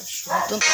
Tanta coisa.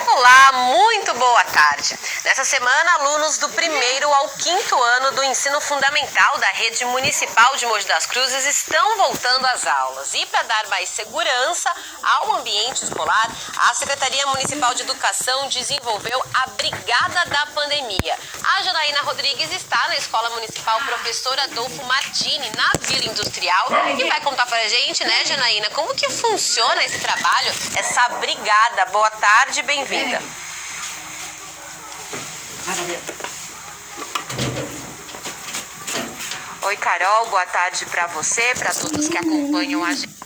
Olá, muito boa tarde. Nessa semana, alunos do 1º ao 5º ano do ensino fundamental da rede municipal de Mogi das Cruzes estão voltando às aulas. E para dar mais segurança ao ambiente escolar, a Secretaria Municipal de Educação desenvolveu a Brigada da Pandemia. A Janaína Rodrigues está na Escola Municipal Professor Adolfo Martini, na Vila Industrial, e vai contar pra gente, né, Janaína, como que funciona esse trabalho, essa brigada. Boa tarde, bem-vinda. Oi, Carol, boa tarde para você, para todos que acompanham a gente.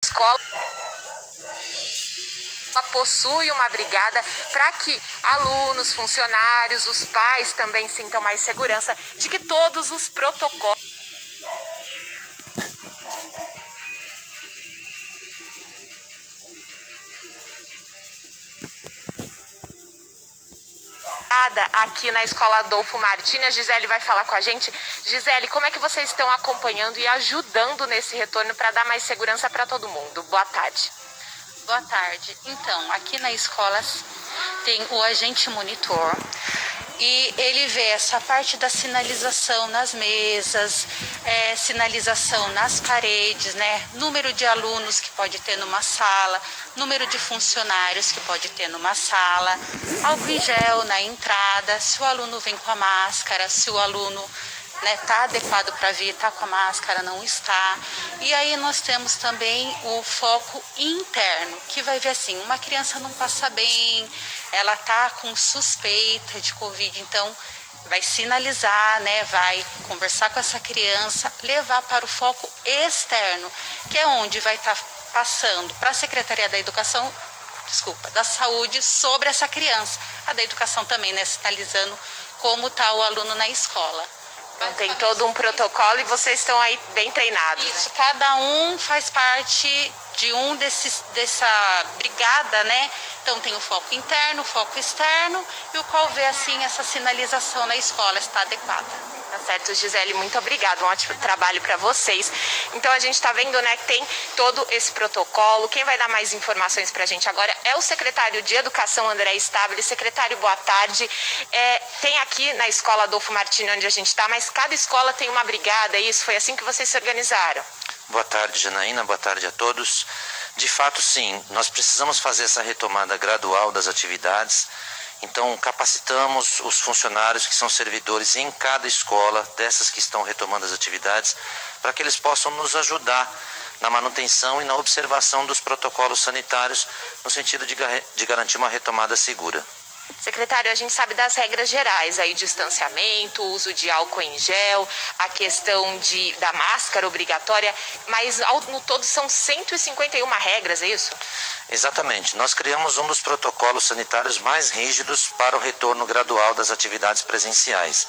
Escola possui uma brigada para que alunos, funcionários, os pais também sintam mais segurança de que todos os protocolos aqui na Escola Adolfo Martini. A Gisele vai falar com a gente. Gisele, como é que vocês estão acompanhando e ajudando nesse retorno para dar mais segurança para todo mundo? Boa tarde. Boa tarde. Então, aqui na escola tem o agente monitor e ele vê essa parte da sinalização nas mesas, sinalização nas paredes, né? Número de alunos que pode ter numa sala, número de funcionários que pode ter numa sala, álcool em gel na entrada, se o aluno vem com a máscara, se o aluno tá adequado para vir, tá com a máscara, não está. E aí nós temos também o foco interno, que vai ver assim, uma criança não passa bem, ela tá com suspeita de Covid, então vai sinalizar, né, vai conversar com essa criança, levar para o foco externo, que é onde vai estar passando para a Secretaria da Saúde sobre essa criança. A da Educação também, né, sinalizando como está o aluno na escola. Tem todo um protocolo e vocês estão aí bem treinados. Isso, cada um faz parte de dessa brigada, né? Então tem o foco interno, o foco externo, e o qual vê assim essa sinalização na escola está adequada. Tá certo, Gisele, muito obrigada, um ótimo trabalho para vocês. Então a gente está vendo, né, que tem todo esse protocolo. Quem vai dar mais informações para a gente agora é o secretário de Educação, André Stabile. Secretário, boa tarde. Tem aqui na Escola Adolfo Martini, onde a gente está, mas cada escola tem uma brigada, é isso? Foi assim que vocês se organizaram? Boa tarde, Janaína, boa tarde a todos. De fato, sim, nós precisamos fazer essa retomada gradual das atividades. Então, capacitamos os funcionários que são servidores em cada escola, dessas que estão retomando as atividades, para que eles possam nos ajudar na manutenção e na observação dos protocolos sanitários, no sentido de garantir uma retomada segura. Secretário, a gente sabe das regras gerais aí, distanciamento, uso de álcool em gel, a questão da máscara obrigatória, mas no todo são 151 regras, é isso? Exatamente. Nós criamos um dos protocolos sanitários mais rígidos para o retorno gradual das atividades presenciais.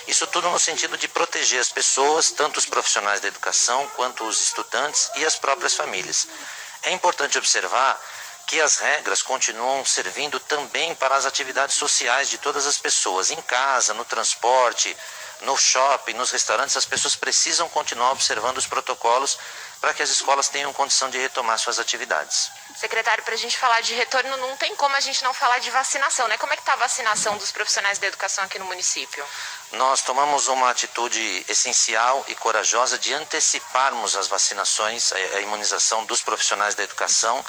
Isso tudo no sentido de proteger as pessoas, tanto os profissionais da educação quanto os estudantes e as próprias famílias. É importante observar que as regras continuam servindo também para as atividades sociais de todas as pessoas, em casa, no transporte, no shopping, nos restaurantes. As pessoas precisam continuar observando os protocolos para que as escolas tenham condição de retomar suas atividades. Secretário, para a gente falar de retorno, não tem como a gente não falar de vacinação, né? Como é que está a vacinação dos profissionais da educação aqui no município? Nós tomamos uma atitude essencial e corajosa de anteciparmos as vacinações, a imunização dos profissionais da educação.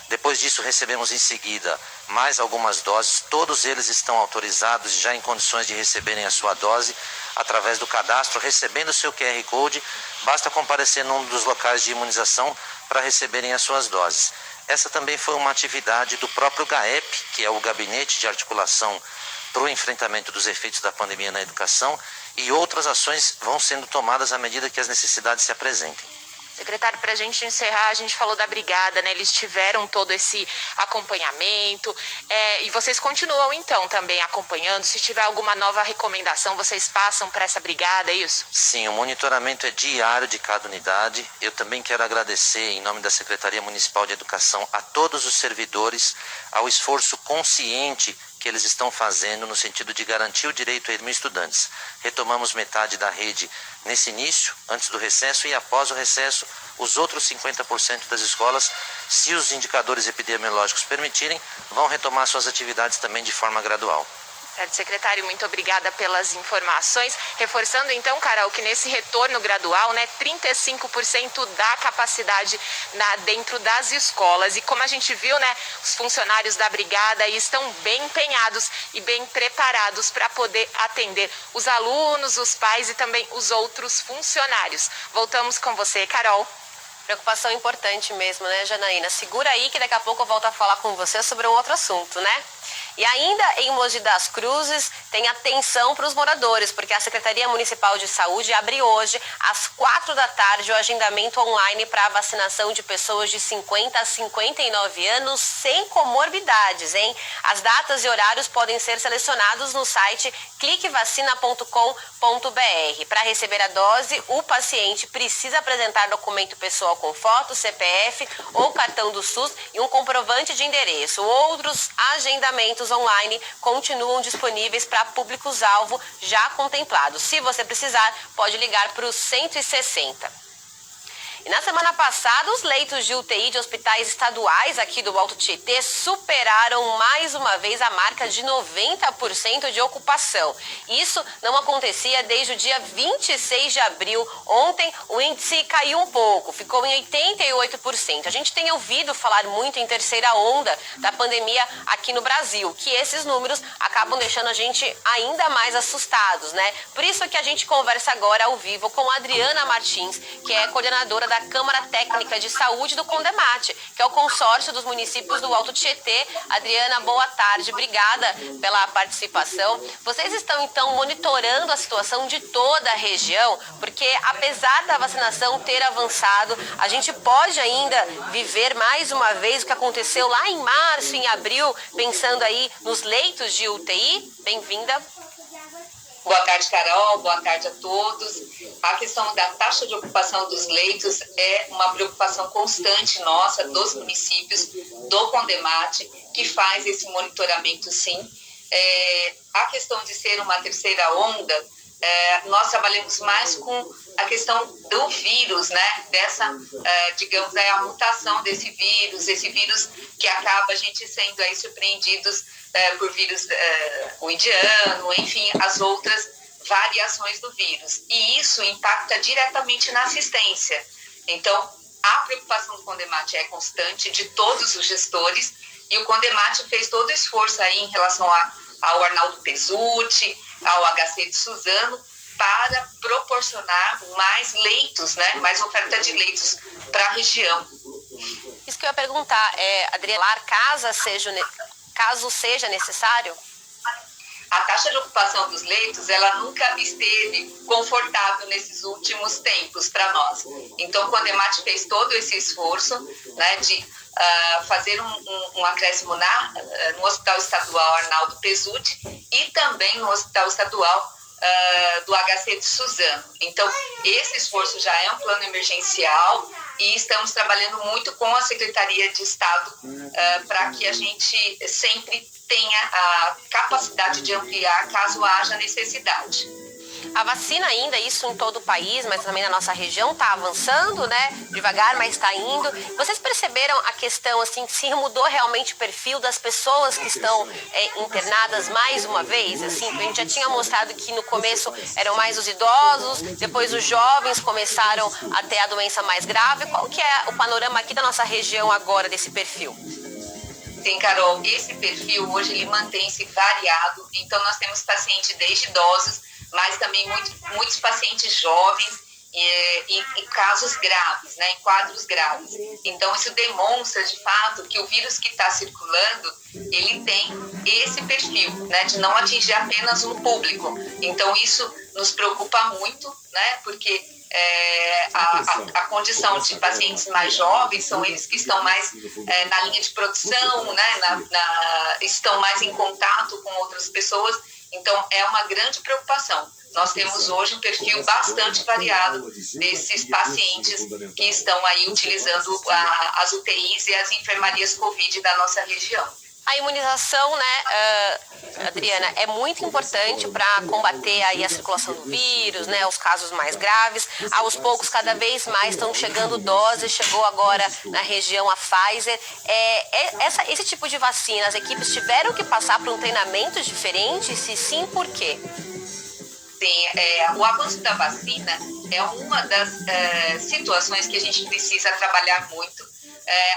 Depois disso, recebemos em seguida mais algumas doses. Todos eles estão autorizados e já em condições de receberem a sua dose através do cadastro, recebendo o seu QR Code. Basta comparecer num dos locais de imunização para receberem as suas doses. Essa também foi uma atividade do próprio GAEP, que é o Gabinete de Articulação para o Enfrentamento dos Efeitos da Pandemia na Educação, e outras ações vão sendo tomadas à medida que as necessidades se apresentem. Secretário, para a gente encerrar, a gente falou da brigada, né? Eles tiveram todo esse acompanhamento e vocês continuam então também acompanhando. Se tiver alguma nova recomendação, vocês passam para essa brigada, é isso? Sim, o monitoramento é diário de cada unidade. Eu também quero agradecer, em nome da Secretaria Municipal de Educação, a todos os servidores, ao esforço consciente que eles estão fazendo no sentido de garantir o direito a 1.000 estudantes. Retomamos metade da rede nesse início, antes do recesso, e após o recesso, os outros 50% das escolas, se os indicadores epidemiológicos permitirem, vão retomar suas atividades também de forma gradual. Secretário, muito obrigada pelas informações. Reforçando então, Carol, que nesse retorno gradual, né, 35% da capacidade dentro das escolas. E como a gente viu, né, os funcionários da brigada estão bem empenhados e bem preparados para poder atender os alunos, os pais e também os outros funcionários. Voltamos com você, Carol. Preocupação importante mesmo, né, Janaína? Segura aí que daqui a pouco eu volto a falar com você sobre um outro assunto, né? E ainda em Mogi das Cruzes, tem atenção para os moradores, porque a Secretaria Municipal de Saúde abre hoje, às 16h, o agendamento online para a vacinação de pessoas de 50 a 59 anos sem comorbidades, hein? As datas e horários podem ser selecionados no site cliquevacina.com.br. Para receber a dose, o paciente precisa apresentar documento pessoal com foto, CPF ou cartão do SUS e um comprovante de endereço. Outros agendamentos online continuam disponíveis para públicos-alvo já contemplados. Se você precisar, pode ligar para o 160. E na semana passada, os leitos de UTI de hospitais estaduais aqui do Alto Tietê superaram mais uma vez a marca de 90% de ocupação. Isso não acontecia desde o dia 26 de abril. Ontem, o índice caiu um pouco, ficou em 88%. A gente tem ouvido falar muito em terceira onda da pandemia aqui no Brasil, que esses números acabam deixando a gente ainda mais assustados, né? Por isso que a gente conversa agora ao vivo com a Adriana Martins, que é coordenadora da Câmara Técnica de Saúde do Condemate, que é o consórcio dos municípios do Alto Tietê. Adriana, boa tarde, obrigada pela participação. Vocês estão, então, monitorando a situação de toda a região, porque apesar da vacinação ter avançado, a gente pode ainda viver mais uma vez o que aconteceu lá em março, em abril, pensando aí nos leitos de UTI? Bem-vinda. Boa tarde, Carol. Boa tarde a todos. A questão da taxa de ocupação dos leitos é uma preocupação constante nossa, dos municípios, do Condemate, que faz esse monitoramento, sim. A questão de ser uma terceira onda, nós trabalhamos mais com a questão do vírus, né? Digamos, a mutação desse vírus, esse vírus que acaba a gente sendo aí surpreendidos por vírus o indiano, enfim, as outras variações do vírus. E isso impacta diretamente na assistência. Então, a preocupação do Condemate é constante, de todos os gestores, e o Condemate fez todo o esforço aí em relação ao Arnaldo Pesutti, ao HC de Suzano, para proporcionar mais leitos, né, mais oferta de leitos para a região. Isso que eu ia perguntar, Adriana, caso seja necessário? A taxa de ocupação dos leitos, ela nunca esteve confortável nesses últimos tempos para nós. Então, o Condemate fez todo esse esforço, né, de fazer um acréscimo no Hospital Estadual Arnaldo Pesutti e também no Hospital Estadual do HC de Suzano. Então, esse esforço já é um plano emergencial e estamos trabalhando muito com a Secretaria de Estado para que a gente sempre tenha a capacidade de ampliar caso haja necessidade. A vacina ainda, isso em todo o país, mas também na nossa região, está avançando, né? Devagar, mas está indo. Vocês perceberam a questão, assim, se mudou realmente o perfil das pessoas que estão internadas mais uma vez? Assim, a gente já tinha mostrado que no começo eram mais os idosos, depois os jovens começaram a ter a doença mais grave. Qual que é o panorama aqui da nossa região agora desse perfil? Sim, Carol, esse perfil hoje ele mantém-se variado. Então, nós temos pacientes desde idosos, mas também muitos pacientes jovens em casos graves, né, em quadros graves. Então, isso demonstra, de fato, que o vírus que está circulando, ele tem esse perfil, né, de não atingir apenas um público. Então, isso nos preocupa muito, né, porque a condição de pacientes mais jovens, são eles que estão mais na linha de produção, né, estão mais em contato com outras pessoas, então é uma grande preocupação. Nós temos hoje um perfil bastante variado desses pacientes que estão aí utilizando as UTIs e as enfermarias Covid da nossa região. A imunização, né, Adriana, é muito importante para combater aí a circulação do vírus, né, os casos mais graves. Aos poucos, cada vez mais estão chegando doses, chegou agora na região a Pfizer. Esse tipo de vacina, as equipes tiveram que passar por um treinamento diferente? Se sim, por quê? Sim, o avanço da vacina é uma das situações que a gente precisa trabalhar muito.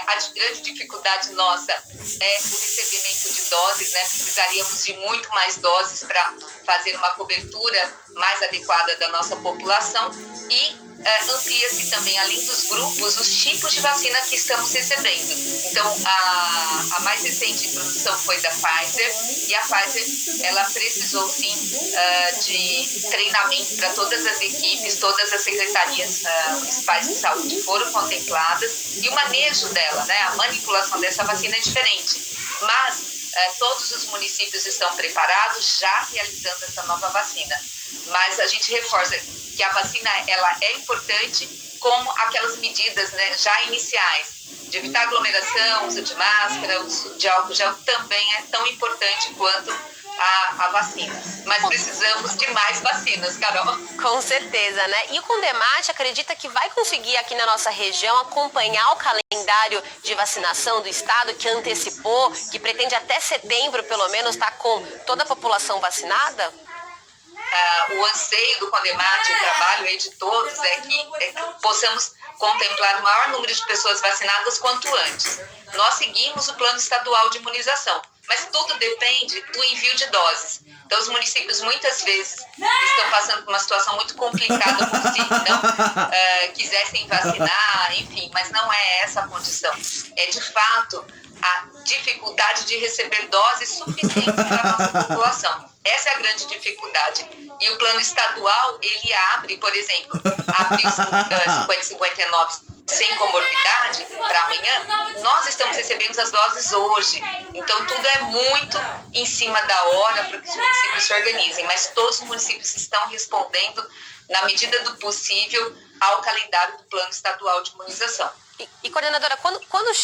A grande dificuldade nossa é o recebimento de doses, né? Precisaríamos de muito mais doses para fazer uma cobertura mais adequada da nossa população e amplia-se também, além dos grupos, os tipos de vacina que estamos recebendo. Então, a mais recente introdução foi da Pfizer, e a Pfizer, ela precisou, sim, de treinamento para todas as equipes, todas as secretarias municipais de saúde foram contempladas, e o manejo dela, né, a manipulação dessa vacina é diferente. Mas todos os municípios estão preparados, já realizando essa nova vacina. Mas a gente reforça que a vacina ela é importante, como aquelas medidas, né, já iniciais, de evitar aglomeração, uso de máscara, uso de álcool gel, também é tão importante quanto a vacina. Mas precisamos de mais vacinas, Carol. Com certeza, né? E o Condemate acredita que vai conseguir aqui na nossa região acompanhar o calendário de vacinação do estado, que antecipou, que pretende até setembro, pelo menos, estar com toda a população vacinada? O anseio do Condemate, o trabalho aí de todos é que possamos contemplar o maior número de pessoas vacinadas quanto antes. Nós seguimos o plano estadual de imunização, mas tudo depende do envio de doses. Então, os municípios muitas vezes estão passando por uma situação muito complicada, como se não quisessem vacinar, enfim, mas não é essa a condição. É, de fato, a dificuldade de receber doses suficientes para a nossa população. Essa é a grande dificuldade. E o plano estadual, ele abre, por exemplo, abriu 50-59 sem comorbidade para amanhã, nós estamos recebendo as doses hoje. Então, tudo é muito em cima da hora para que os municípios se organizem, mas todos os municípios estão respondendo, na medida do possível, ao calendário do plano estadual de imunização. E coordenadora, quando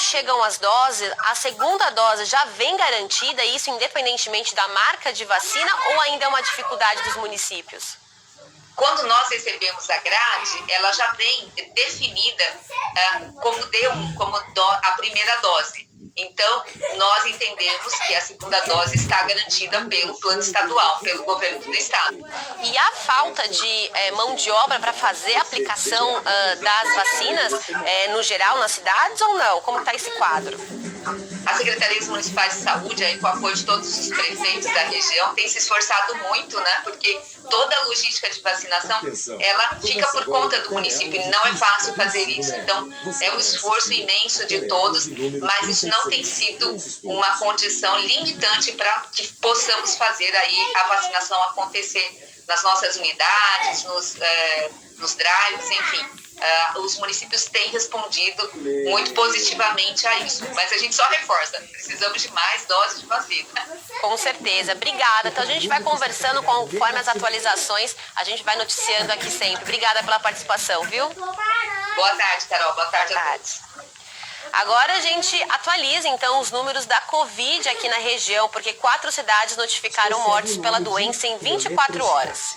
chegam as doses, a segunda dose já vem garantida, isso independentemente da marca de vacina, ou ainda é uma dificuldade dos municípios? Quando nós recebemos a grade, ela já vem definida como a primeira dose. Então, nós entendemos que a segunda dose está garantida pelo plano estadual, pelo governo do estado. E há falta de mão de obra para fazer a aplicação das vacinas no geral nas cidades ou não? Como está esse quadro? As secretarias municipais de saúde, aí, com o apoio de todos os prefeitos da região, têm se esforçado muito, né? Porque toda a logística de vacinação, ela fica por conta do município. Não é fácil fazer isso. Então, é um esforço imenso de todos, mas isso não tem sido uma condição limitante para que possamos fazer aí a vacinação acontecer nas nossas unidades, nos drives, enfim. Os municípios têm respondido muito positivamente a isso, mas a gente só reforça, precisamos de mais doses de vacina. Com certeza, obrigada. Então a gente vai conversando conforme as atualizações, a gente vai noticiando aqui sempre. Obrigada pela participação, viu? Boa tarde, Carol. Boa tarde a todos. Agora a gente atualiza então os números da Covid aqui na região, porque 4 cidades notificaram mortes pela doença em 24 horas.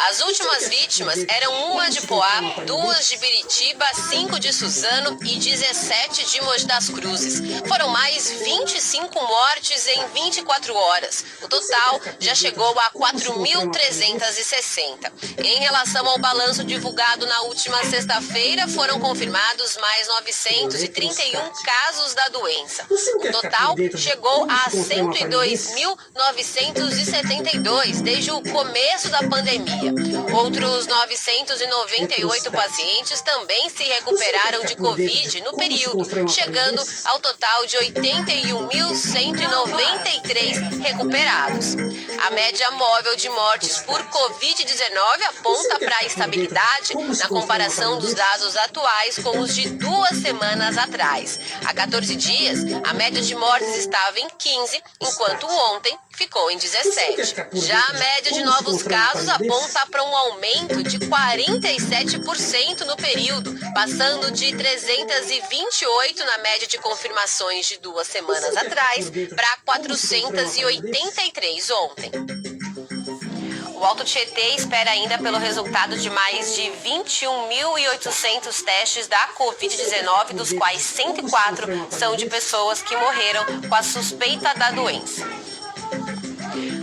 As últimas vítimas eram uma de Poá, 2 de Biritiba, 5 de Suzano e 17 de Mogi das Cruzes. Foram mais 25 mortes em 24 horas. O total já chegou a 4.360. Em relação ao balanço divulgado na última sexta-feira, foram confirmados mais 931 casos da doença. O total chegou a 102.972 desde o começo da pandemia. dia. Outros 998 pacientes também se recuperaram de Covid no período, chegando ao total de 81.193 recuperados. A média móvel de mortes por Covid-19 aponta para a estabilidade na comparação dos dados atuais com os de 2 semanas atrás. Há 14 dias, a média de mortes estava em 15, enquanto ontem ficou em 17. Já a média de novos casos aponta para um aumento de 47% no período, passando de 328 na média de confirmações de 2 semanas atrás para 483 ontem. O Alto Tietê espera ainda pelo resultado de mais de 21.800 testes da Covid-19, dos quais 104 são de pessoas que morreram com a suspeita da doença.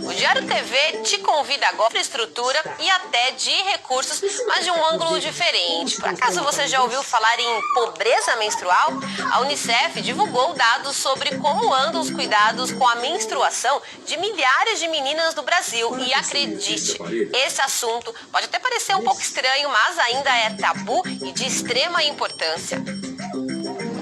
O Diário TV te convida agora para estrutura e até de recursos, mas de um ângulo diferente. Por acaso você já ouviu falar em pobreza menstrual? A Unicef divulgou dados sobre como andam os cuidados com a menstruação de milhares de meninas do Brasil. E acredite, esse assunto pode até parecer um pouco estranho, mas ainda é tabu e de extrema importância.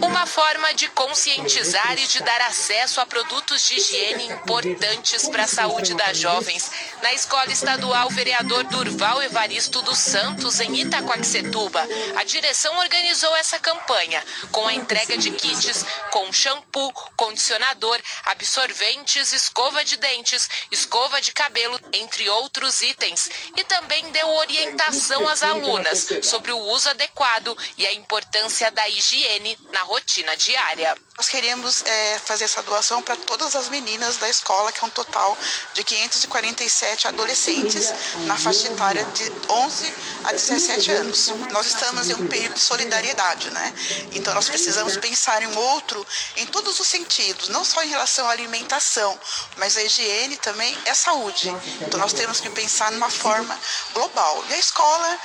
Uma forma de conscientizar e de dar acesso a produtos de higiene importantes para a saúde das jovens. Na Escola Estadual Vereador Durval Evaristo dos Santos, em Itaquaquecetuba, a direção organizou essa campanha com a entrega de kits com shampoo, condicionador, absorventes, escova de dentes, escova de cabelo, entre outros itens. E também deu orientação às alunas sobre o uso adequado e a importância da higiene na rotina diária. Nós queremos fazer essa doação para todas as meninas da escola, que é um total de 547 adolescentes na faixa etária de 11 a 17 anos. Nós estamos em um período de solidariedade, né? Então nós precisamos pensar em outro, em todos os sentidos, não só em relação à alimentação, mas a higiene também é saúde. Então nós temos que pensar numa forma global. E a escola,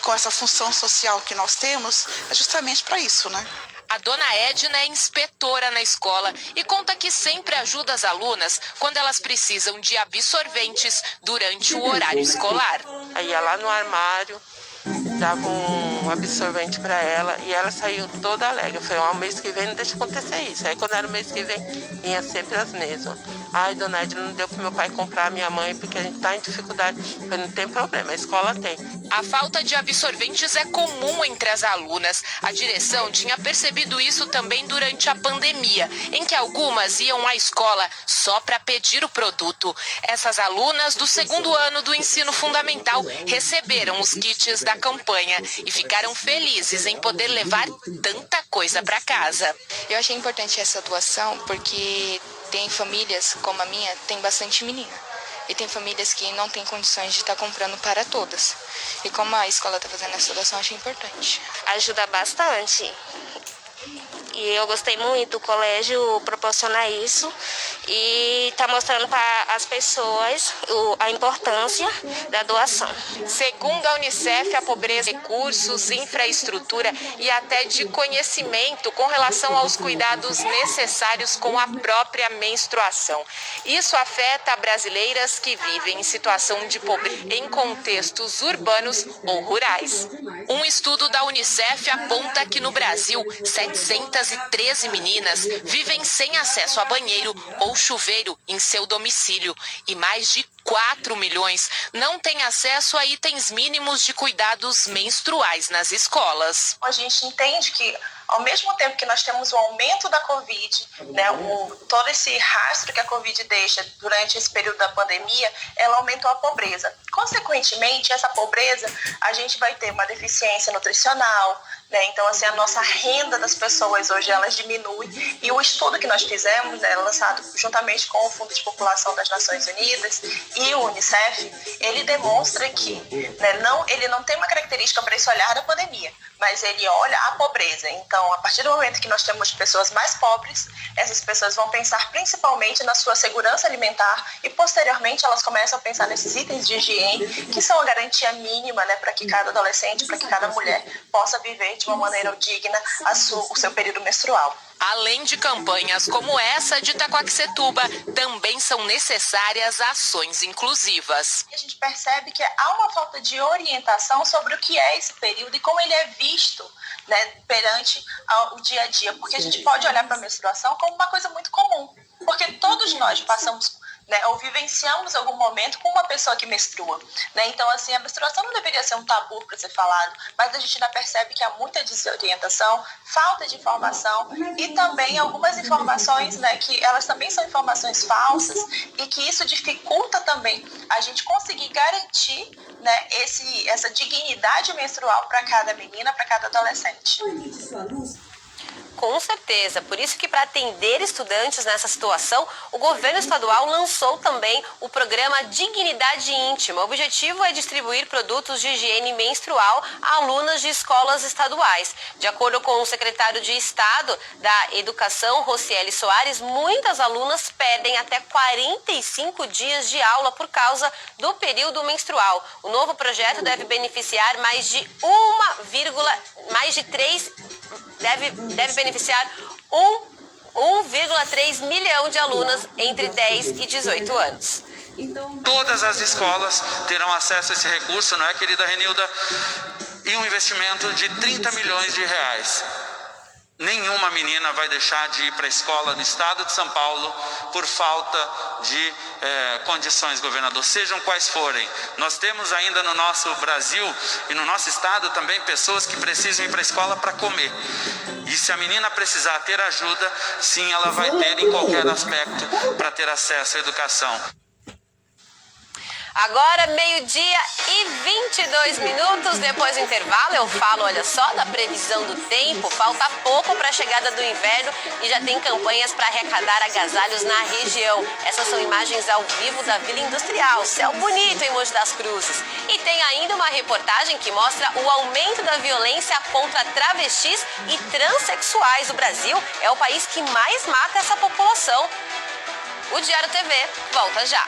com essa função social que nós temos, é justamente para isso, né? A dona Edna é inspetora na escola e conta que sempre ajuda as alunas quando elas precisam de absorventes durante o horário escolar. Aí ia lá no armário, dava um absorvente para ela e ela saiu toda alegre. Eu falei, o mês que vem não deixa acontecer isso. Aí quando era o mês que vem, vinha sempre as mesmas. Ai, dona Edna, não deu para meu pai comprar a minha mãe porque a gente está em dificuldade. Eu falei, não tem problema, a escola tem. A falta de absorventes é comum entre as alunas. A direção tinha percebido isso também durante a pandemia, em que algumas iam à escola só para pedir o produto. Essas alunas do 2º ano do ensino fundamental receberam os kits da campanha e ficaram felizes em poder levar tanta coisa para casa. Eu achei importante essa doação porque tem famílias como a minha, tem bastante menina. E tem famílias que não têm condições de estar comprando para todas. E como a escola está fazendo essa doação, achei importante. Ajuda bastante. E eu gostei muito do colégio proporcionar isso e está mostrando para as pessoas a importância da doação. Segundo a Unicef, a pobreza de recursos, infraestrutura e até de conhecimento com relação aos cuidados necessários com a própria menstruação. Isso afeta brasileiras que vivem em situação de pobreza em contextos urbanos ou rurais. Um estudo da Unicef aponta que no Brasil, 713 meninas vivem sem acesso a banheiro ou chuveiro em seu domicílio e mais de 4 milhões não têm acesso a itens mínimos de cuidados menstruais nas escolas. A gente entende que, ao mesmo tempo que nós temos o aumento da Covid, né, todo esse rastro que a Covid deixa durante esse período da pandemia, ela aumentou a pobreza. Consequentemente, essa pobreza, a gente vai ter uma deficiência nutricional, né? Então, assim, a nossa renda das pessoas hoje, elas diminui. E o estudo que nós fizemos, né, lançado juntamente com o Fundo de População das Nações Unidas e o Unicef, ele demonstra que, né, ele não tem uma característica para esse olhar da pandemia, mas ele olha a pobreza. Então, a partir do momento que nós temos pessoas mais pobres, essas pessoas vão pensar principalmente na sua segurança alimentar e, posteriormente, elas começam a pensar nesses itens de higiene, que são a garantia mínima, né, para que cada adolescente, para que cada mulher possa viver de uma maneira digna o seu período menstrual. Além de campanhas como essa de Itaquaquecetuba, também são necessárias ações inclusivas. A gente percebe que há uma falta de orientação sobre o que é esse período e como ele é visto, né, perante o dia a dia, porque a gente pode olhar para a menstruação como uma coisa muito comum, porque todos nós passamos, né, ou vivenciamos algum momento com uma pessoa que menstrua, né? Então, assim, a menstruação não deveria ser um tabu para ser falado, mas a gente ainda percebe que há muita desorientação, falta de informação e também algumas informações, né, que elas também são informações falsas e que isso dificulta também a gente conseguir garantir, né, essa dignidade menstrual para cada menina, para cada adolescente. Com certeza, por isso que para atender estudantes nessa situação, o governo estadual lançou também o programa Dignidade Íntima. O objetivo é distribuir produtos de higiene menstrual a alunas de escolas estaduais. De acordo com o secretário de Estado da Educação, Rocieli Soares, muitas alunas perdem até 45 dias de aula por causa do período menstrual. O novo projeto deve beneficiar deve beneficiar 1,3 milhão de alunas entre 10 e 18 anos. Todas as escolas terão acesso a esse recurso, não é, querida Renilda? E um investimento de 30 milhões de reais. Nenhuma menina vai deixar de ir para a escola no estado de São Paulo por falta de condições, governador, sejam quais forem. Nós temos ainda no nosso Brasil e no nosso estado também pessoas que precisam ir para a escola para comer. E se a menina precisar ter ajuda, sim, ela vai ter em qualquer aspecto para ter acesso à educação. Agora, 12h e 22 minutos, depois do intervalo, eu falo, olha só, da previsão do tempo. Falta pouco para a chegada do inverno e já tem campanhas para arrecadar agasalhos na região. Essas são imagens ao vivo da Vila Industrial, céu bonito em Mogi das Cruzes. E tem ainda uma reportagem que mostra o aumento da violência contra travestis e transexuais. O Brasil é o país que mais mata essa população. O Diário TV volta já.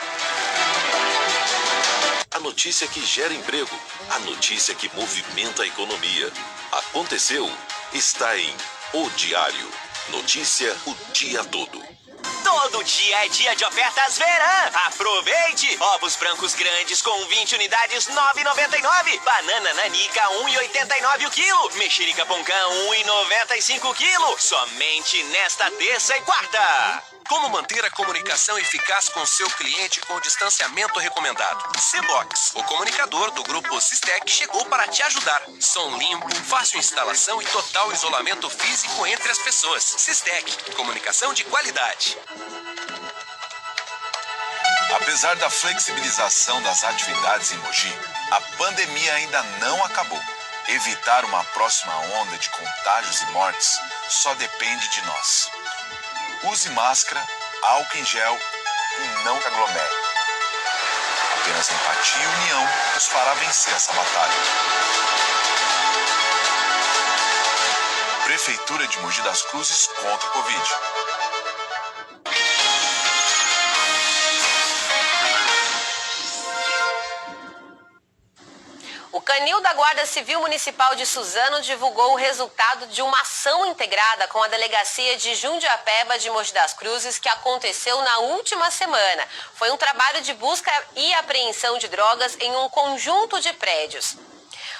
A notícia que gera emprego, a notícia que movimenta a economia. Aconteceu, está em O Diário. Notícia o dia todo. Todo dia é dia de ofertas Verã. Aproveite! Ovos brancos grandes com 20 unidades, R$ 9,99. Banana nanica, R$ 1,89 o quilo. Mexerica poncã, R$ 1,95 o quilo. Somente nesta terça e quarta. Como manter a comunicação eficaz com seu cliente com o distanciamento recomendado? C-Box, o comunicador do grupo Sistec, chegou para te ajudar. Som limpo, fácil instalação e total isolamento físico entre as pessoas. Sistec, comunicação de qualidade. Apesar da flexibilização das atividades em Mogi, a pandemia ainda não acabou. Evitar uma próxima onda de contágios e mortes só depende de nós. Use máscara, álcool em gel e não aglomere. Apenas empatia e união nos fará vencer essa batalha. Prefeitura de Mogi das Cruzes contra o Covid. O Canil da Guarda Civil Municipal de Suzano divulgou o resultado de uma ação integrada com a Delegacia de Jundiapeba de Mogi das Cruzes que aconteceu na última semana. Foi um trabalho de busca e apreensão de drogas em um conjunto de prédios.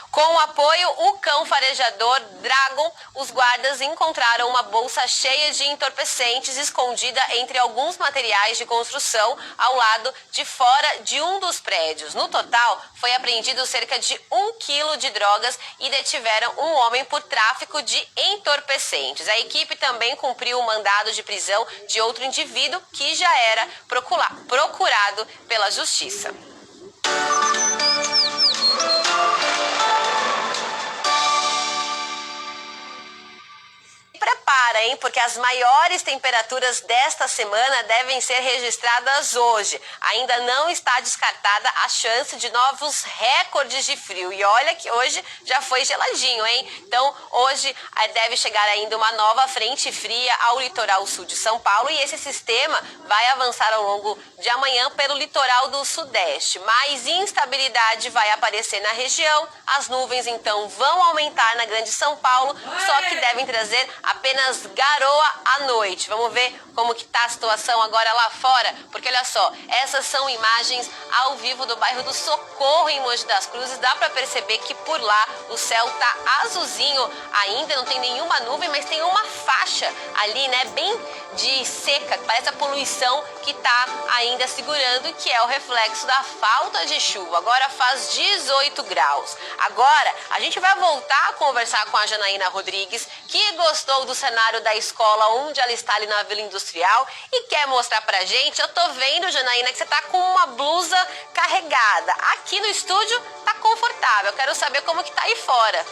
Com o apoio, o cão farejador Dragon, os guardas encontraram uma bolsa cheia de entorpecentes escondida entre alguns materiais de construção ao lado de fora de um dos prédios. No total, foi apreendido cerca de 1 quilo de drogas e detiveram um homem por tráfico de entorpecentes. A equipe também cumpriu o mandado de prisão de outro indivíduo que já era procurado pela Justiça. Prepara, hein? Porque as maiores temperaturas desta semana devem ser registradas hoje. Ainda não está descartada a chance de novos recordes de frio. E olha que hoje já foi geladinho, hein? Então, hoje deve chegar ainda uma nova frente fria ao litoral sul de São Paulo. E esse sistema vai avançar ao longo de amanhã pelo litoral do sudeste. Mais instabilidade vai aparecer na região. As nuvens, então, vão aumentar na Grande São Paulo, só que devem trazer apenas garoa à noite. Vamos ver como que tá a situação agora lá fora, porque olha só, essas são imagens ao vivo do bairro do Socorro, em Mogi das Cruzes. Dá para perceber que por lá o céu tá azulzinho ainda, não tem nenhuma nuvem, mas tem uma faixa ali, né, bem de seca, que parece a poluição que tá ainda segurando, que é o reflexo da falta de chuva. Agora faz 18 graus. Agora a gente vai voltar a conversar com a Janaína Rodrigues, que gostou do cenário da escola onde ela está ali na Vila Industrial e quer mostrar pra gente. Eu tô vendo, Janaína, que você tá com uma blusa carregada. Aqui no estúdio tá confortável. Eu quero saber como que tá aí fora.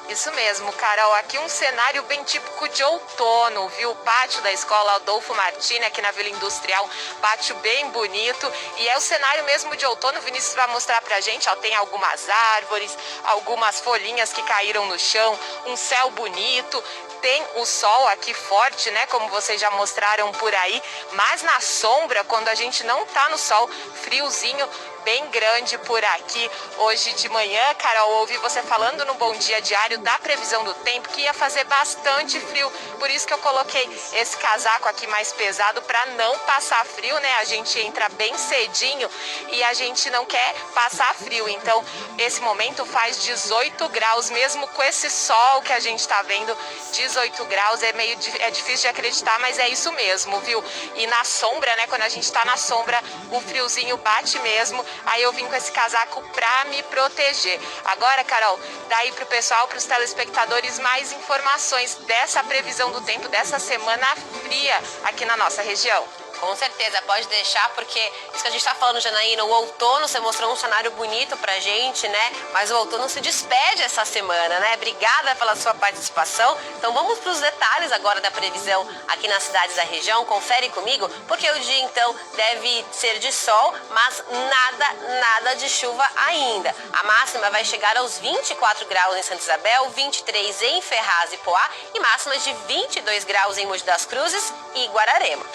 Isso mesmo, Carol, aqui um cenário bem típico de outono, viu? O pátio da escola Adolfo Martini, aqui na Vila Industrial, pátio bem bonito, e é o cenário mesmo de outono. O Vinícius vai mostrar pra gente, ó, tem algumas árvores, algumas folhinhas que caíram no chão, um céu bonito. Tem o sol aqui forte, né, como vocês já mostraram por aí, mas na sombra, quando a gente não tá no sol, friozinho bem grande por aqui. Hoje de manhã, Carol, ouvi você falando no Bom Dia Diário da previsão do tempo que ia fazer bastante frio, por isso que eu coloquei esse casaco aqui mais pesado para não passar frio, né? A gente entra bem cedinho e a gente não quer passar frio, então esse momento faz 18 graus, mesmo com esse sol que a gente tá vendo. 18 graus é difícil de acreditar, mas é isso mesmo, viu? E na sombra, né, quando a gente tá na sombra, o friozinho bate mesmo. Aí eu vim com esse casaco pra me proteger. Agora, Carol, daí pro pessoal, pros telespectadores, mais informações dessa previsão do tempo dessa semana fria aqui na nossa região. Com certeza, pode deixar, porque isso que a gente tá falando, Janaína, o outono, você mostrou um cenário bonito pra gente, né? Mas o outono se despede essa semana, né? Obrigada pela sua participação. Então vamos pros detalhes agora da previsão aqui nas cidades da região. Confere comigo, porque o dia então deve ser de sol, mas nada de chuva ainda. A máxima vai chegar aos 24 graus em Santa Isabel, 23 em Ferraz e Poá e máximas de 22 graus em Mogi das Cruzes e Guararema.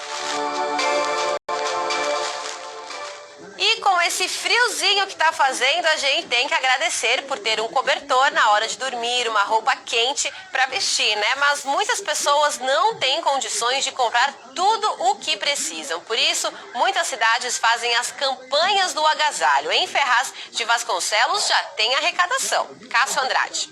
E com esse friozinho que tá fazendo, a gente tem que agradecer por ter um cobertor na hora de dormir, uma roupa quente para vestir, né? Mas muitas pessoas não têm condições de comprar tudo o que precisam. Por isso, muitas cidades fazem as campanhas do agasalho. Em Ferraz de Vasconcelos já tem arrecadação. Cássio Andrade.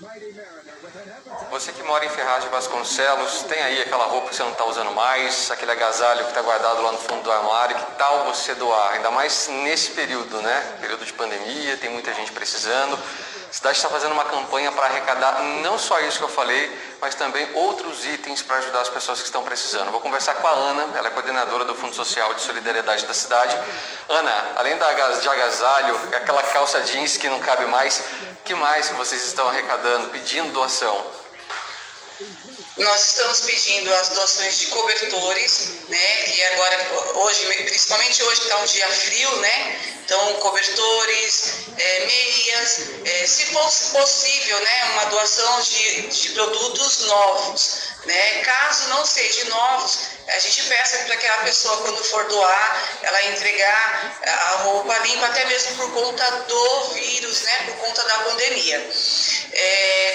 Você que mora em Ferraz de Vasconcelos, tem aí aquela roupa que você não está usando mais, aquele agasalho que está guardado lá no fundo do armário, que tal você doar? Ainda mais nesse período, né? Período de pandemia, tem muita gente precisando. A cidade está fazendo uma campanha para arrecadar não só isso que eu falei, mas também outros itens para ajudar as pessoas que estão precisando. Vou conversar com a Ana, ela é coordenadora do Fundo Social de Solidariedade da cidade. Ana, além de agasalho, aquela calça jeans que não cabe mais, o que mais que vocês estão arrecadando, pedindo doação? Nós estamos pedindo as doações de cobertores, né? E agora, hoje, principalmente hoje que está um dia frio, né? Então, cobertores, meias, se fosse possível, né? Uma doação de produtos novos, né? Caso não sejam novos, a gente peça para aquela pessoa, quando for doar, ela entregar a roupa limpa, até mesmo por conta do vírus, né? Por conta da pandemia.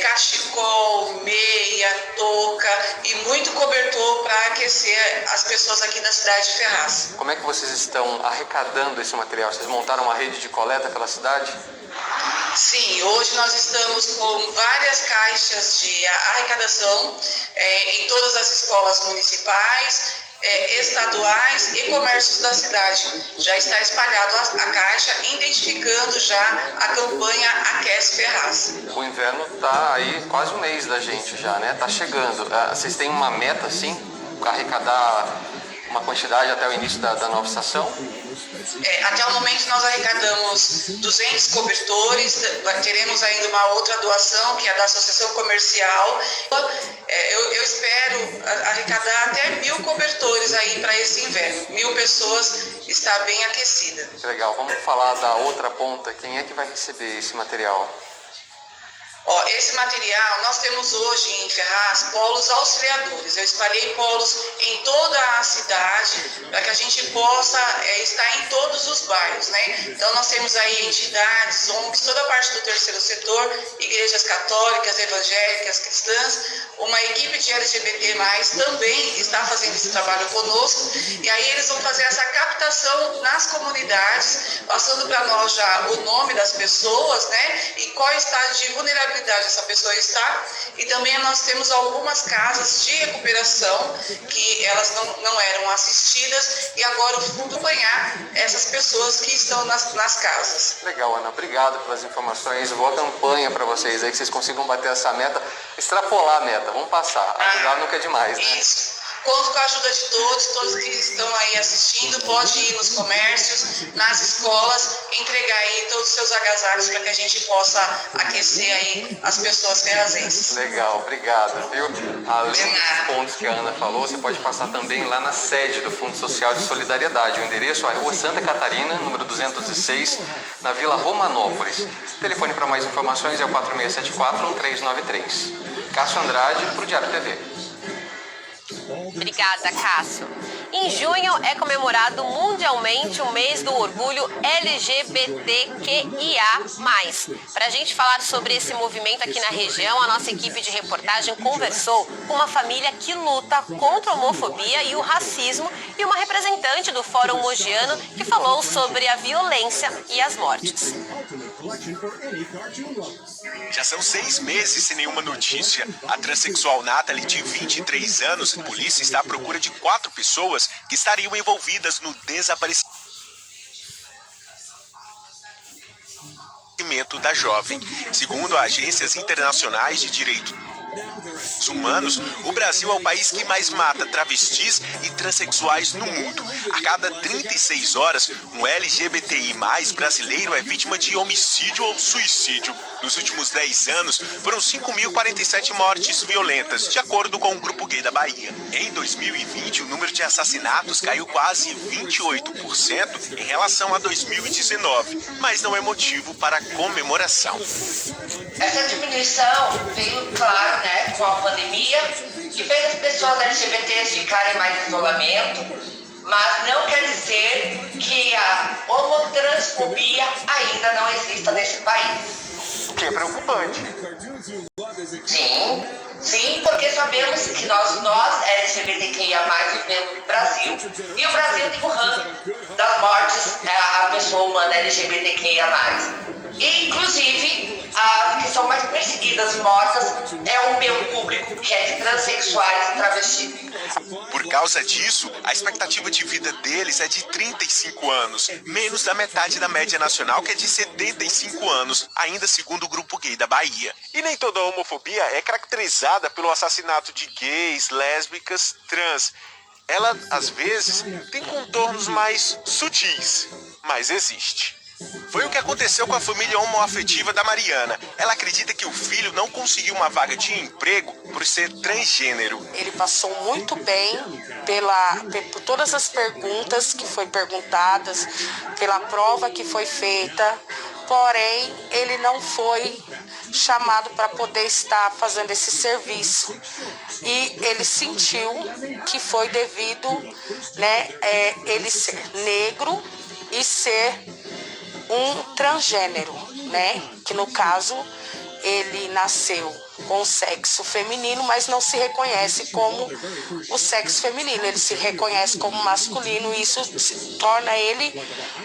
Cachecol, meia, touca e muito cobertor para aquecer as pessoas aqui da cidade de Ferraz. Como é que vocês estão arrecadando esse material? Vocês montaram uma rede de coleta pela cidade? Sim, hoje nós estamos com várias caixas de arrecadação em todas as escolas municipais, estaduais e comércios da cidade. Já está espalhado a caixa, identificando já a campanha Aquece Ferraz. O inverno está aí quase um mês da gente já, né? Está chegando. Vocês têm uma meta, assim, para arrecadar uma quantidade até o início da nova estação? Até o momento nós arrecadamos 200 cobertores, teremos ainda uma outra doação que é da Associação Comercial. Eu espero arrecadar até 1.000 cobertores aí para esse inverno. 1.000 pessoas está bem aquecida. Legal, vamos falar da outra ponta. Quem é que vai receber esse material? Ó, esse material, nós temos hoje em Ferraz polos auxiliadores. Eu espalhei polos em toda a cidade para que a gente possa estar em todos os bairros, né? Então nós temos aí entidades, ONGs, toda a parte do terceiro setor, igrejas católicas, evangélicas, cristãs, uma equipe de LGBT+, também está fazendo esse trabalho conosco, e aí eles vão fazer essa captação nas comunidades, passando para nós já o nome das pessoas, né? E qual estágio de vulnerabilidade essa pessoa está, e também nós temos algumas casas de recuperação que elas não eram assistidas e agora o fundo acompanhar essas pessoas que estão nas casas. Legal, Ana, obrigado pelas informações, boa campanha para vocês aí, que vocês consigam bater essa meta, extrapolar a meta, vamos passar, ajudar nunca é demais, né? Isso. Conto com a ajuda de todos que estão aí assistindo, pode ir nos comércios, nas escolas, entregar aí todos os seus agasalhos para que a gente possa aquecer aí as pessoas ferrazenses. Legal, obrigado, viu? Além dos pontos que a Ana falou, você pode passar também lá na sede do Fundo Social de Solidariedade. O endereço é a Rua Santa Catarina, número 206, na Vila Romanópolis. O telefone para mais informações é o 4674-1393. Cássio Andrade, para o Diário TV. Obrigada, Cássio. Em junho é comemorado mundialmente o mês do orgulho LGBTQIA+. Para a gente falar sobre esse movimento aqui na região, a nossa equipe de reportagem conversou com uma família que luta contra a homofobia e o racismo e uma representante do Fórum Mogiano que falou sobre a violência e as mortes. Já são 6 meses sem nenhuma notícia. A transexual Nathalie, de 23 anos, a polícia está à procura de 4 pessoas que estariam envolvidas no desaparecimento da jovem. Segundo agências internacionais de direitos humanos, o Brasil é o país que mais mata travestis e transexuais no mundo. A cada 36 horas, um LGBTI+ brasileiro é vítima de homicídio ou suicídio. Nos últimos 10 anos, foram 5.047 mortes violentas, de acordo com o Grupo Gay da Bahia. Em 2020, o número de assassinatos caiu quase 28% em relação a 2019, mas não é motivo para comemoração. Essa diminuição veio, claro, né, com a pandemia, que fez as pessoas LGBTs ficarem mais em isolamento, mas não quer dizer que a homotransfobia ainda não exista nesse país. O que é preocupante. Sim, porque sabemos que nós LGBTQIA+, vivemos no Brasil, e o Brasil tem o ranking das mortes, a pessoa humana LGBTQIA+. E, inclusive, as que são mais perseguidas, mortas, é o meu público, que é de transexuais e travestis. Por causa disso, a expectativa de vida deles é de 35 anos, menos da metade da média nacional, que é de 75 anos, ainda segundo o Grupo Gay da Bahia. E nem toda homofobia é caracterizada pelo assassinato de gays, lésbicas, trans. Ela, às vezes, tem contornos mais sutis, mas existe. Foi o que aconteceu com a família homoafetiva da Mariana. Ela acredita que o filho não conseguiu uma vaga de emprego por ser transgênero. Ele passou muito bem por todas as perguntas que foram perguntadas, pela prova que foi feita, porém ele não foi chamado para poder estar fazendo esse serviço. E ele sentiu que foi devido, né, ele ser negro e ser um transgênero, né? Que no caso ele nasceu com o sexo feminino, mas não se reconhece como o sexo feminino, ele se reconhece como masculino, e isso torna ele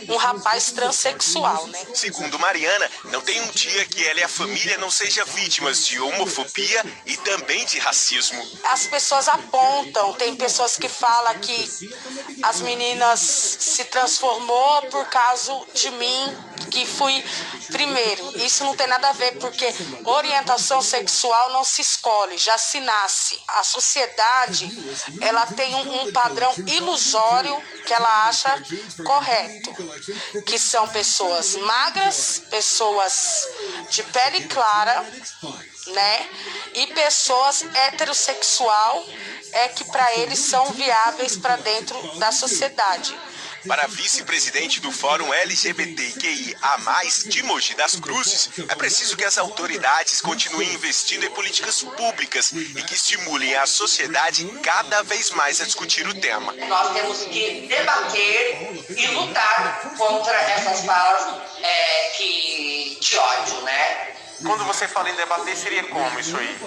um rapaz transexual, né? Segundo Mariana, não tem um dia que ela e a família não sejam vítimas de homofobia e também de racismo. As pessoas apontam, tem pessoas que falam que as meninas se transformou por causa de mim, que fui primeiro. Isso não tem nada a ver, porque orientação sexual não se escolhe, já se nasce. A sociedade, ela tem um padrão ilusório que ela acha correto, que são pessoas magras, pessoas de pele clara, né? E pessoas heterossexual que para eles são viáveis para dentro da sociedade. Para a vice-presidente do Fórum LGBTQIA+, de Mogi das Cruzes, é preciso que as autoridades continuem investindo em políticas públicas e que estimulem a sociedade cada vez mais a discutir o tema. Nós temos que debater e lutar contra essas falas de ódio, né? Quando você fala em debater, seria como isso aí?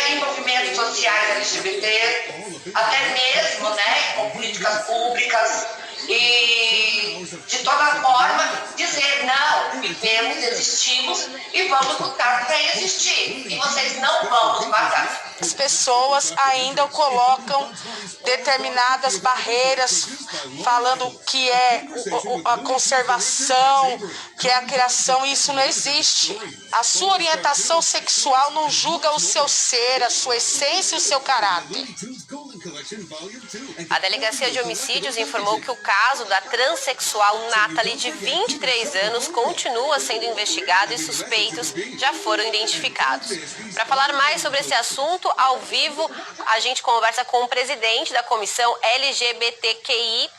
Em movimentos sociais LGBT, até mesmo, né, com políticas públicas e de toda forma dizer não, vivemos, existimos e vamos lutar para existir. E vocês não vão nos matar. As pessoas ainda colocam determinadas barreiras, falando que é a conservação, que é a criação, e isso não existe. A sua orientação sexual não julga o seu ser, a sua essência e o seu caráter. A Delegacia de Homicídios informou que o caso da transexual Nathalie, de 23 anos, continua sendo investigado e suspeitos já foram identificados. Para falar mais sobre esse assunto, ao vivo, a gente conversa com o presidente da comissão LGBTQI+,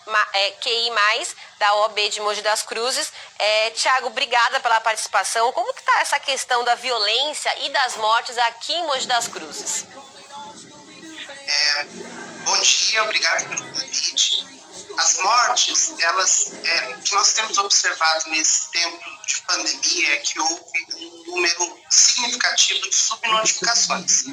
da OAB de Mogi das Cruzes. Tiago, obrigada pela participação. Como que está essa questão da violência e das mortes aqui em Mogi das Cruzes? Bom dia, obrigado pelo convite. As mortes, o que nós temos observado nesse tempo de pandemia é que houve um número significativo de subnotificações.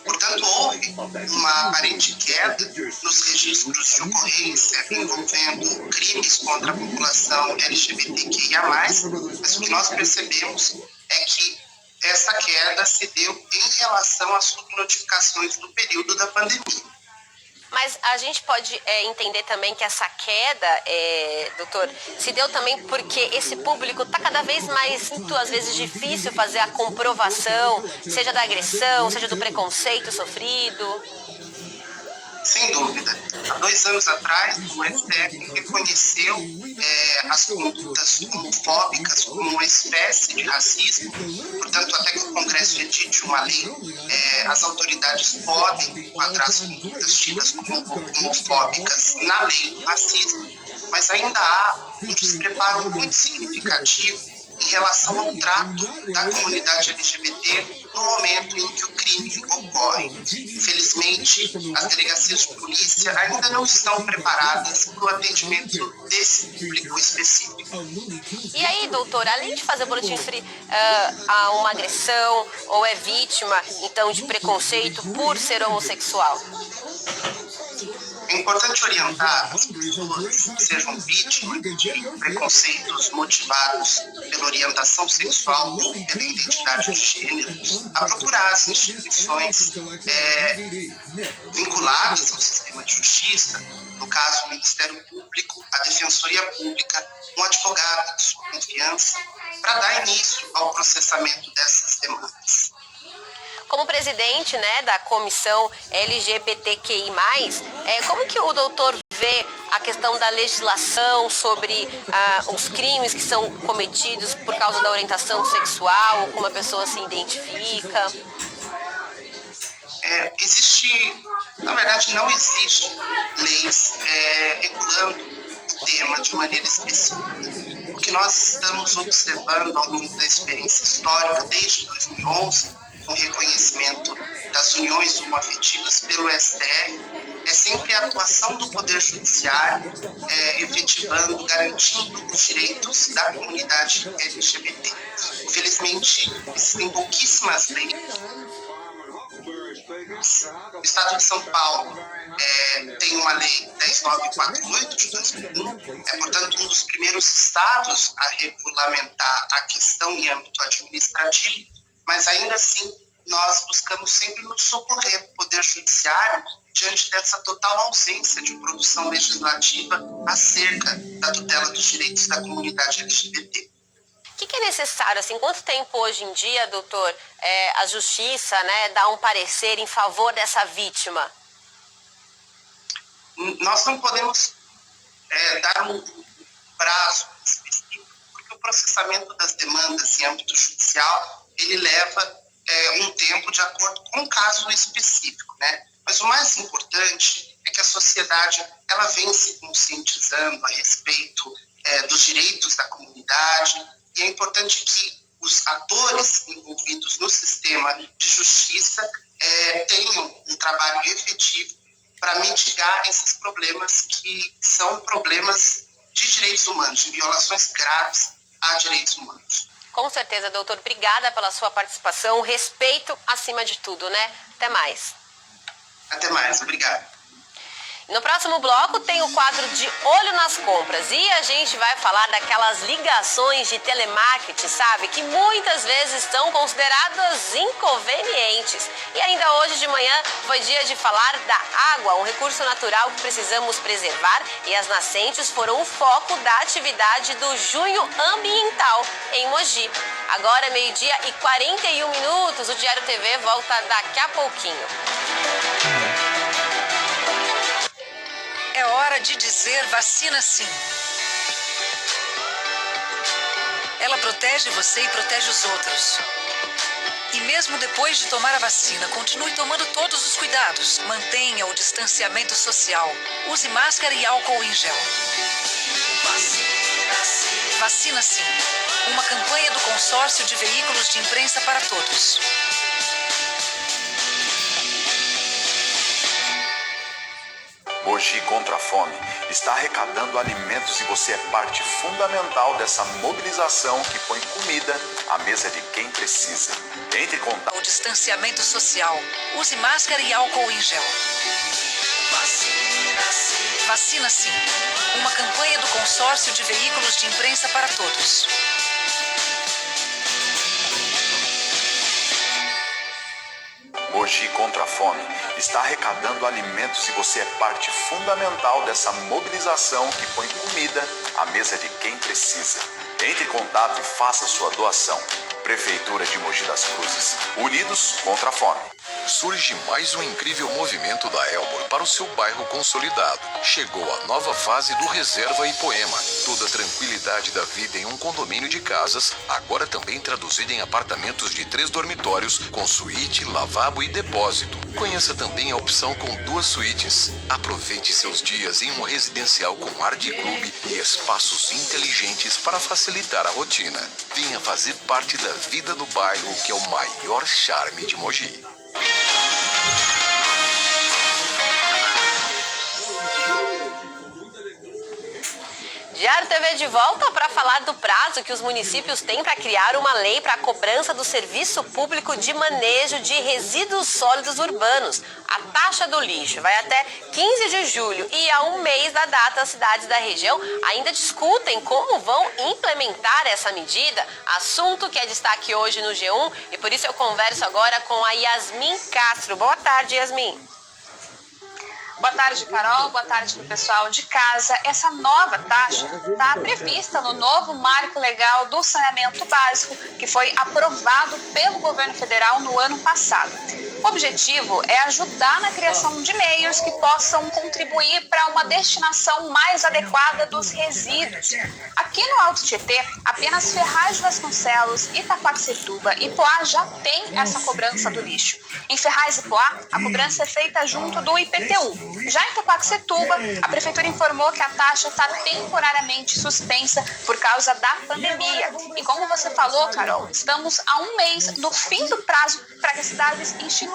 Portanto, houve uma aparente queda nos registros de ocorrência envolvendo crimes contra a população LGBTQIA+, mas o que nós percebemos é que essa queda se deu em relação às subnotificações do período da pandemia. Mas a gente pode entender também que essa queda, doutor, se deu também porque esse público está cada vez mais, às vezes, difícil fazer a comprovação, seja da agressão, seja do preconceito sofrido. Sem dúvida. Há 2 anos atrás, o STF reconheceu as condutas homofóbicas como uma espécie de racismo. Portanto, até que o Congresso edite uma lei, as autoridades podem enquadrar as condutas tidas como homofóbicas na lei do racismo, mas ainda há um despreparo muito significativo em relação ao trato da comunidade LGBT no momento em que o crime ocorre. Infelizmente, as delegacias de polícia ainda não estão preparadas para o atendimento desse público específico. E aí, doutor, além de fazer boletim a uma agressão ou é vítima, então, de preconceito por ser homossexual? É importante orientar as pessoas que sejam vítimas de preconceitos motivados pela orientação sexual ou pela identidade de gênero a procurar as instituições vinculadas ao sistema de justiça, no caso o Ministério Público, a Defensoria Pública, um advogado de sua confiança, para dar início ao processamento dessas demandas. Como presidente, da comissão LGBTQI+, como que o doutor vê a questão da legislação sobre os crimes que são cometidos por causa da orientação sexual, ou como a pessoa se identifica? Na verdade, não existe leis regulando o tema de maneira específica. O que nós estamos observando ao longo da experiência histórica, desde 2011, com o reconhecimento das uniões homoafetivas pelo STF, é sempre a atuação do Poder Judiciário efetivando, garantindo os direitos da comunidade LGBT. Infelizmente, existem pouquíssimas leis. O Estado de São Paulo tem uma lei 10.948 de 2001, é, portanto, um dos primeiros estados a regulamentar a questão em âmbito administrativo, mas ainda assim nós buscamos sempre nos socorrer do Poder Judiciário diante dessa total ausência de produção legislativa acerca da tutela dos direitos da comunidade LGBT. O que é necessário, quanto tempo hoje em dia, doutor, a justiça dá um parecer em favor dessa vítima? Nós não podemos dar um prazo específico, porque o processamento das demandas em âmbito judicial, ele leva um tempo de acordo com o caso específico, Mas o mais importante é que a sociedade ela vem se conscientizando a respeito dos direitos da comunidade, e é importante que os atores envolvidos no sistema de justiça tenham um trabalho efetivo para mitigar esses problemas que são problemas de direitos humanos, de violações graves a direitos humanos. Com certeza, doutor. Obrigada pela sua participação. Respeito acima de tudo, né? Até mais. Até mais. Obrigado. No próximo bloco tem o quadro de Olho nas Compras e a gente vai falar daquelas ligações de telemarketing, sabe? Que muitas vezes são consideradas inconvenientes. E ainda hoje de manhã foi dia de falar da água, um recurso natural que precisamos preservar, e as nascentes foram o foco da atividade do Junho Ambiental em Mogi. Agora 12h41, o Diário TV volta daqui a pouquinho. É hora de dizer vacina sim. Ela protege você e protege os outros. E mesmo depois de tomar a vacina, continue tomando todos os cuidados. Mantenha o distanciamento social. Use máscara e álcool em gel. Vacina sim. Vacina sim. Uma campanha do Consórcio de Veículos de Imprensa para Todos. Mogi contra a Fome está arrecadando alimentos e você é parte fundamental dessa mobilização que põe comida à mesa de quem precisa. Entre em contato. O distanciamento social. Use máscara e álcool em gel. Vacina sim. Vacina sim. Uma campanha do Consórcio de Veículos de Imprensa para Todos. Mogi contra a Fome está arrecadando alimentos e você é parte fundamental dessa mobilização que põe comida à mesa de quem precisa. Entre em contato e faça sua doação. Prefeitura de Mogi das Cruzes. Unidos contra a fome. Surge mais um incrível movimento da Elmore para o seu bairro consolidado. Chegou a nova fase do Reserva Ipoema. Toda a tranquilidade da vida em um condomínio de casas, agora também traduzida em apartamentos de 3 dormitórios, com suíte, lavabo e depósito. Conheça também a opção com 2 suítes. Aproveite seus dias em um residencial com ar de clube e espaços inteligentes para facilitar a rotina. Venha fazer parte da vida do bairro, que é o maior charme de Mogi. Diário TV de volta para falar do prazo que os municípios têm para criar uma lei para a cobrança do serviço público de manejo de resíduos sólidos urbanos, a taxa do lixo. Vai até 15 de julho e há um mês da data as cidades da região ainda discutem como vão implementar essa medida, assunto que é destaque hoje no G1, e por isso eu converso agora com a Yasmin Castro. Boa tarde, Yasmin. Boa tarde, Carol. Boa tarde para o pessoal de casa. Essa nova taxa está prevista no novo marco legal do saneamento básico, que foi aprovado pelo governo federal no ano passado. O objetivo é ajudar na criação de meios que possam contribuir para uma destinação mais adequada dos resíduos. Aqui no Alto Tietê, apenas Ferraz de Vasconcelos, Itaquaquecetuba e Poá já tem essa cobrança do lixo. Em Ferraz e Poá, a cobrança é feita junto do IPTU. Já em Itaquaquecetuba, a prefeitura informou que a taxa está temporariamente suspensa por causa da pandemia. E como você falou, Carol, estamos a um mês do fim do prazo para que as cidades instituam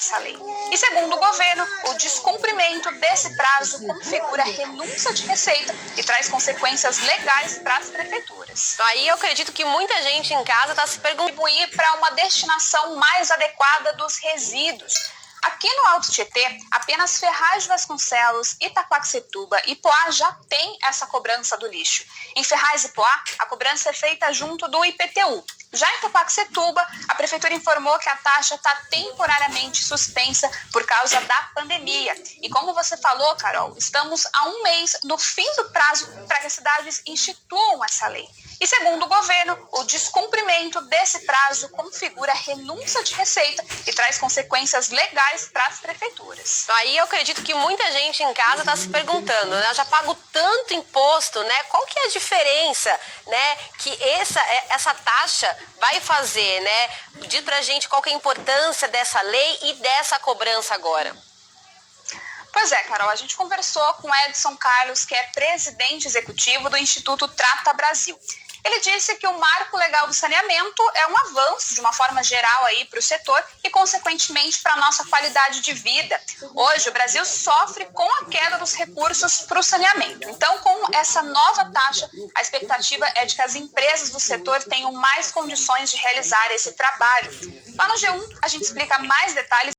essa lei. E segundo o governo, o descumprimento desse prazo configura renúncia de receita e traz consequências legais para as prefeituras. Aí eu acredito que muita gente em casa está se perguntando para uma destinação mais adequada dos resíduos. Aqui no Alto Tietê, apenas Ferraz de Vasconcelos, Itaquaquecetuba e Poá já tem essa cobrança do lixo. Em Ferraz e Poá, a cobrança é feita junto do IPTU. Já em Itaquaquecetuba, a prefeitura informou que a taxa está temporariamente suspensa por causa da pandemia. E como você falou, Carol, estamos a um mês do fim do prazo para que as cidades instituam essa lei. E segundo o governo, o descumprimento desse prazo configura renúncia de receita e traz consequências legais para as prefeituras. Aí eu acredito que muita gente em casa está se perguntando, né? Eu já pago tanto imposto, né? Qual que é a diferença, né? Que essa taxa vai fazer, né? Diz pra gente qual que é a importância dessa lei e dessa cobrança agora. Pois é, Carol, a gente conversou com Edson Carlos, que é presidente executivo do Instituto Trata Brasil. Ele disse que o marco legal do saneamento é um avanço de uma forma geral aí para o setor e, consequentemente, para a nossa qualidade de vida. Hoje, o Brasil sofre com a queda dos recursos para o saneamento. Então, com essa nova taxa, a expectativa é de que as empresas do setor tenham mais condições de realizar esse trabalho. Lá no G1, a gente explica mais detalhes